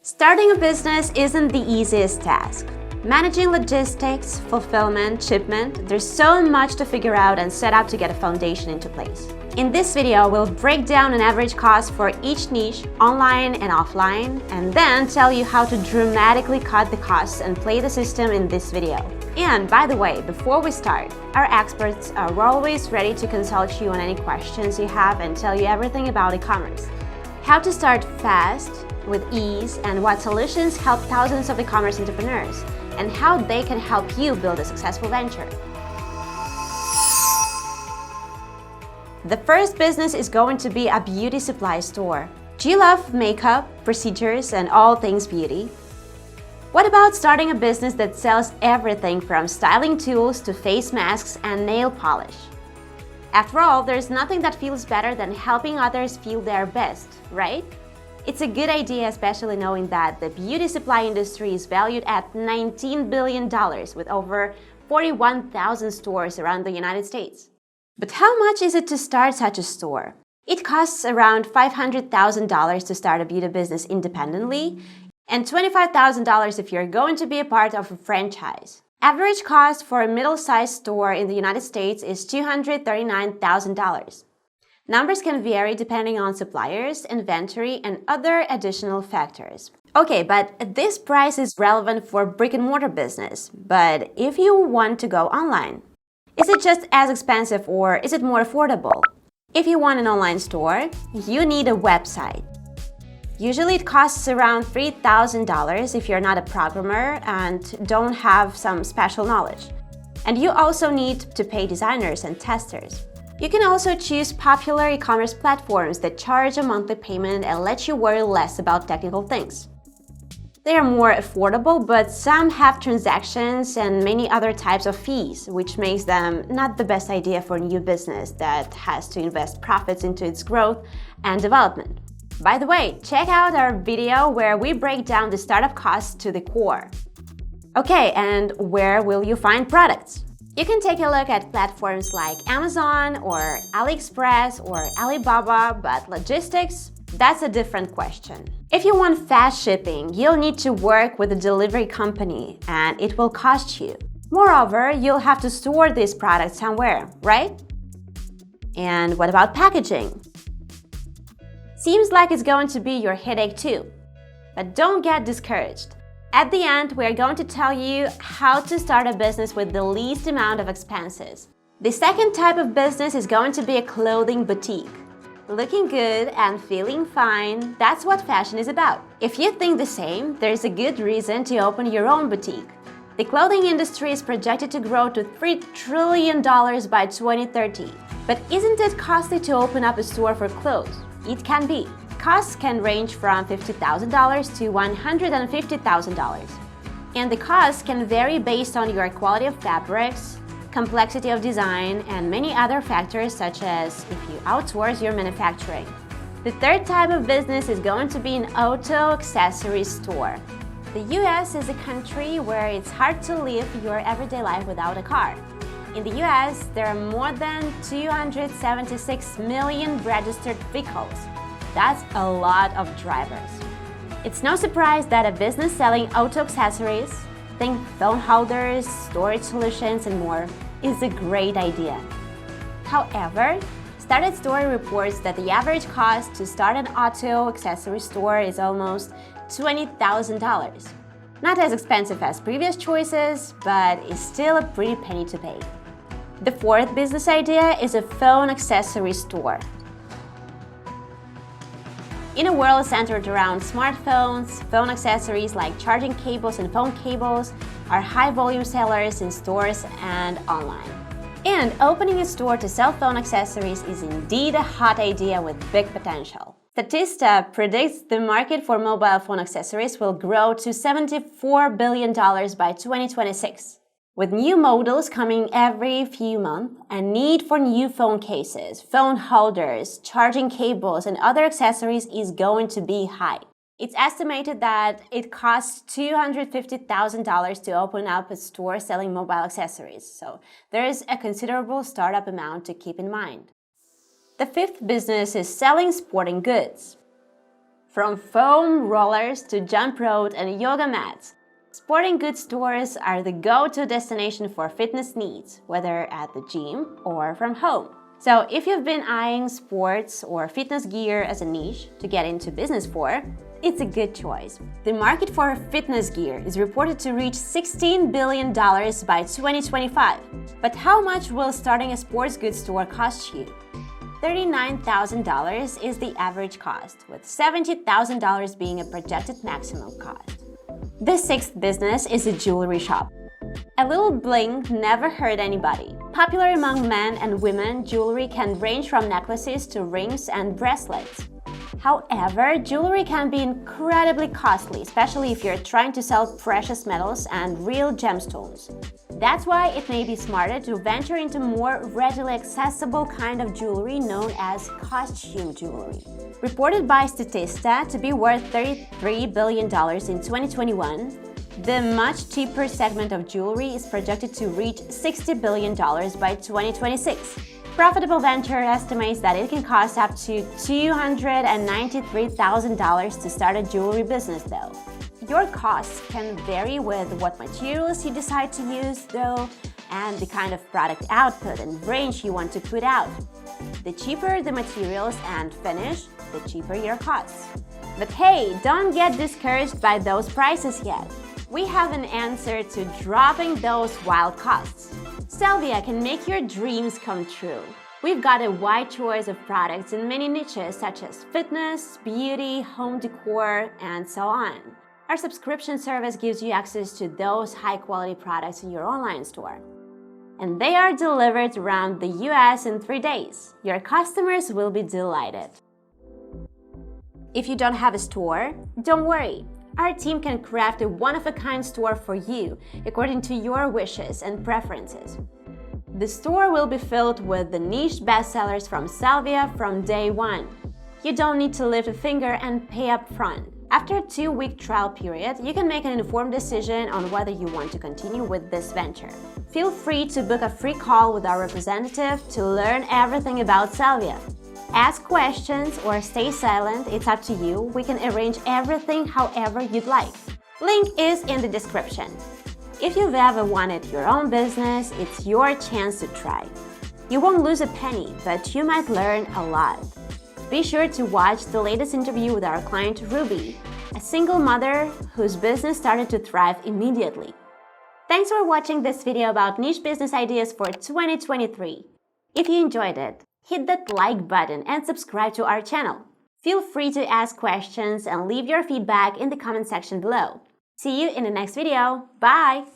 Starting a business isn't the easiest task. Managing logistics, fulfillment, shipment, there's so much to figure out and set up to get a foundation into place. In this video, we'll break down an average cost for each niche, online and offline, and then tell you how to dramatically cut the costs and play the system in this video. And by the way, before we start, our experts are always ready to consult you on any questions you have and tell you everything about e-commerce. How to start fast, with ease, and what solutions help thousands of e-commerce entrepreneurs, and how they can help you build a successful venture. The first business is going to be a beauty supply store. Do you love makeup, procedures, and all things beauty? What about starting a business that sells everything from styling tools to face masks and nail polish? After all, there's nothing that feels better than helping others feel their best, right? It's a good idea, especially knowing that the beauty supply industry is valued at $19 billion with over 41,000 stores around the United States. But how much is it to start such a store? It costs around $500,000 to start a beauty business independently and $25,000 if you're going to be a part of a franchise. Average cost for a middle-sized store in the United States is $239,000. Numbers can vary depending on suppliers, inventory, and other additional factors. Okay, but this price is relevant for brick-and-mortar business. But if you want to go online, is it just as expensive or is it more affordable? If you want an online store, you need a website. Usually it costs around $3,000 if you're not a programmer and don't have some special knowledge. And you also need to pay designers and testers. You can also choose popular e-commerce platforms that charge a monthly payment and let you worry less about technical things. They are more affordable, but some have transactions and many other types of fees, which makes them not the best idea for a new business that has to invest profits into its growth and development. By the way, check out our video where we break down the startup costs to the core. Okay, and where will you find products? You can take a look at platforms like Amazon or AliExpress or Alibaba, but logistics? That's a different question. If you want fast shipping, you'll need to work with a delivery company and it will cost you. Moreover, you'll have to store these products somewhere, right? And what about packaging? Seems like it's going to be your headache too. But don't get discouraged. At the end, we are going to tell you how to start a business with the least amount of expenses. The second type of business is going to be a clothing boutique. Looking good and feeling fine, that's what fashion is about. If you think the same, there's a good reason to open your own boutique. The clothing industry is projected to grow to $3 trillion by 2030. But isn't it costly to open up a store for clothes? It can be. Costs can range from $50,000 to $150,000. And the costs can vary based on your quality of fabrics, complexity of design, and many other factors such as if you outsource your manufacturing. The third type of business is going to be an auto accessory store. The US is a country where it's hard to live your everyday life without a car. In the US, there are more than 276 million registered vehicles. That's a lot of drivers. It's no surprise that a business selling auto accessories, think phone holders, storage solutions, and more, is a great idea. However, Started Story reports that the average cost to start an auto accessory store is almost $20,000. Not as expensive as previous choices, but is still a pretty penny to pay. The fourth business idea is a phone accessory store. In a world centered around smartphones, phone accessories like charging cables and phone cables are high-volume sellers in stores and online. And opening a store to sell phone accessories is indeed a hot idea with big potential. Statista predicts the market for mobile phone accessories will grow to $74 billion by 2026. With new models coming every few months, a need for new phone cases, phone holders, charging cables, and other accessories is going to be high. It's estimated that it costs $250,000 to open up a store selling mobile accessories, so there is a considerable startup amount to keep in mind. The fifth business is selling sporting goods. From foam rollers to jump rope and yoga mats, sporting goods stores are the go-to destination for fitness needs, whether at the gym or from home. So if you've been eyeing sports or fitness gear as a niche to get into business for, it's a good choice. The market for fitness gear is reported to reach $16 billion by 2025. But how much will starting a sports goods store cost you? $39,000 is the average cost, with $70,000 being a projected maximum cost. The sixth business is a jewelry shop. A little bling never hurt anybody. Popular among men and women, jewelry can range from necklaces to rings and bracelets. However, jewelry can be incredibly costly, especially if you're trying to sell precious metals and real gemstones. That's why it may be smarter to venture into more readily accessible kind of jewelry known as costume jewelry. Reported by Statista to be worth $33 billion in 2021, the much cheaper segment of jewelry is projected to reach $60 billion by 2026. Profitable Venture estimates that it can cost up to $293,000 to start a jewelry business though. Your costs can vary with what materials you decide to use though, and the kind of product output and range you want to put out. The cheaper the materials and finish, the cheaper your costs. But hey, don't get discouraged by those prices yet. We have an answer to dropping those wild costs. Sellvia can make your dreams come true. We've got a wide choice of products in many niches such as fitness, beauty, home decor, and so on. Our subscription service gives you access to those high-quality products in your online store. And they are delivered around the US in 3 days. Your customers will be delighted. If you don't have a store, don't worry. Our team can craft a one-of-a-kind store for you according to your wishes and preferences. The store will be filled with the niche bestsellers from Sellvia from day one. You don't need to lift a finger and pay up front. After a 2-week trial period, you can make an informed decision on whether you want to continue with this venture. Feel free to book a free call with our representative to learn everything about Sellvia. Ask questions or stay silent, it's up to you. We can arrange everything however you'd like. Link is in the description. If you've ever wanted your own business, it's your chance to try. You won't lose a penny, but you might learn a lot. Be sure to watch the latest interview with our client Ruby, a single mother whose business started to thrive immediately. Thanks for watching this video about niche business ideas for 2023. If you enjoyed it, hit that like button and subscribe to our channel. Feel free to ask questions and leave your feedback in the comment section below. See you in the next video. Bye!